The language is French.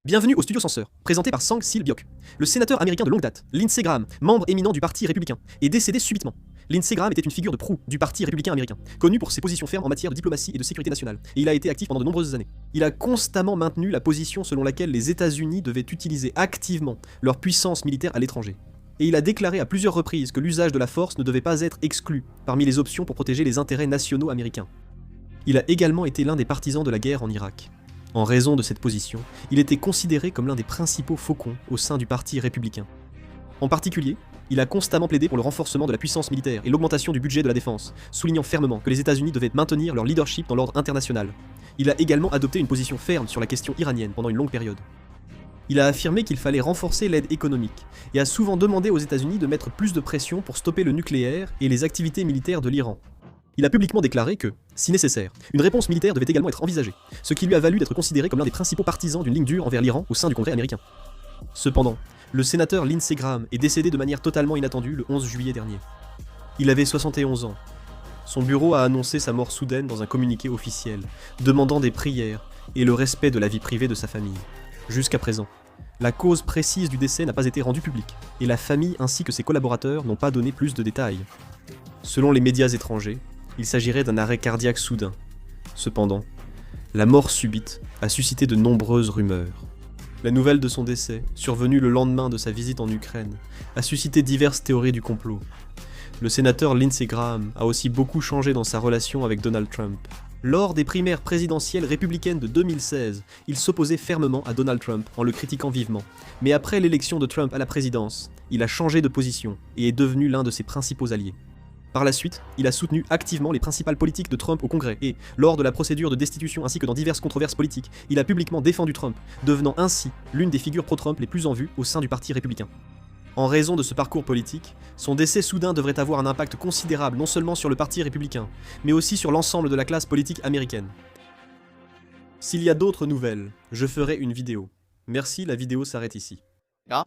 Bienvenue au Studio Censeur, présenté par Sang-Sil Byok. Le sénateur américain de longue date, Lindsey Graham, membre éminent du Parti républicain, est décédé subitement. Lindsey Graham était une figure de proue du Parti républicain américain, connu pour ses positions fermes en matière de diplomatie et de sécurité nationale, et il a été actif pendant de nombreuses années. Il a constamment maintenu la position selon laquelle les États-Unis devaient utiliser activement leur puissance militaire à l'étranger. Et il a déclaré à plusieurs reprises que l'usage de la force ne devait pas être exclu parmi les options pour protéger les intérêts nationaux américains. Il a également été l'un des partisans de la guerre en Irak. En raison de cette position, il était considéré comme l'un des principaux faucons au sein du Parti républicain. En particulier, il a constamment plaidé pour le renforcement de la puissance militaire et l'augmentation du budget de la défense, soulignant fermement que les États-Unis devaient maintenir leur leadership dans l'ordre international. Il a également adopté une position ferme sur la question iranienne pendant une longue période. Il a affirmé qu'il fallait renforcer l'aide économique, et a souvent demandé aux États-Unis de mettre plus de pression pour stopper le nucléaire et les activités militaires de l'Iran. Il a publiquement déclaré que, si nécessaire, une réponse militaire devait également être envisagée, ce qui lui a valu d'être considéré comme l'un des principaux partisans d'une ligne dure envers l'Iran au sein du Congrès américain. Cependant, le sénateur Lindsey Graham est décédé de manière totalement inattendue le 11 juillet dernier. Il avait 71 ans. Son bureau a annoncé sa mort soudaine dans un communiqué officiel, demandant des prières et le respect de la vie privée de sa famille. Jusqu'à présent, la cause précise du décès n'a pas été rendue publique, et la famille ainsi que ses collaborateurs n'ont pas donné plus de détails. Selon les médias étrangers, il s'agirait d'un arrêt cardiaque soudain. Cependant, la mort subite a suscité de nombreuses rumeurs. La nouvelle de son décès, survenue le lendemain de sa visite en Ukraine, a suscité diverses théories du complot. Le sénateur Lindsey Graham a aussi beaucoup changé dans sa relation avec Donald Trump. Lors des primaires présidentielles républicaines de 2016, il s'opposait fermement à Donald Trump en le critiquant vivement. Mais après l'élection de Trump à la présidence, il a changé de position et est devenu l'un de ses principaux alliés. Par la suite, il a soutenu activement les principales politiques de Trump au Congrès et, lors de la procédure de destitution ainsi que dans diverses controverses politiques, il a publiquement défendu Trump, devenant ainsi l'une des figures pro-Trump les plus en vue au sein du Parti républicain. En raison de ce parcours politique, son décès soudain devrait avoir un impact considérable non seulement sur le Parti républicain, mais aussi sur l'ensemble de la classe politique américaine. S'il y a d'autres nouvelles, je ferai une vidéo. Merci, la vidéo s'arrête ici. Ja.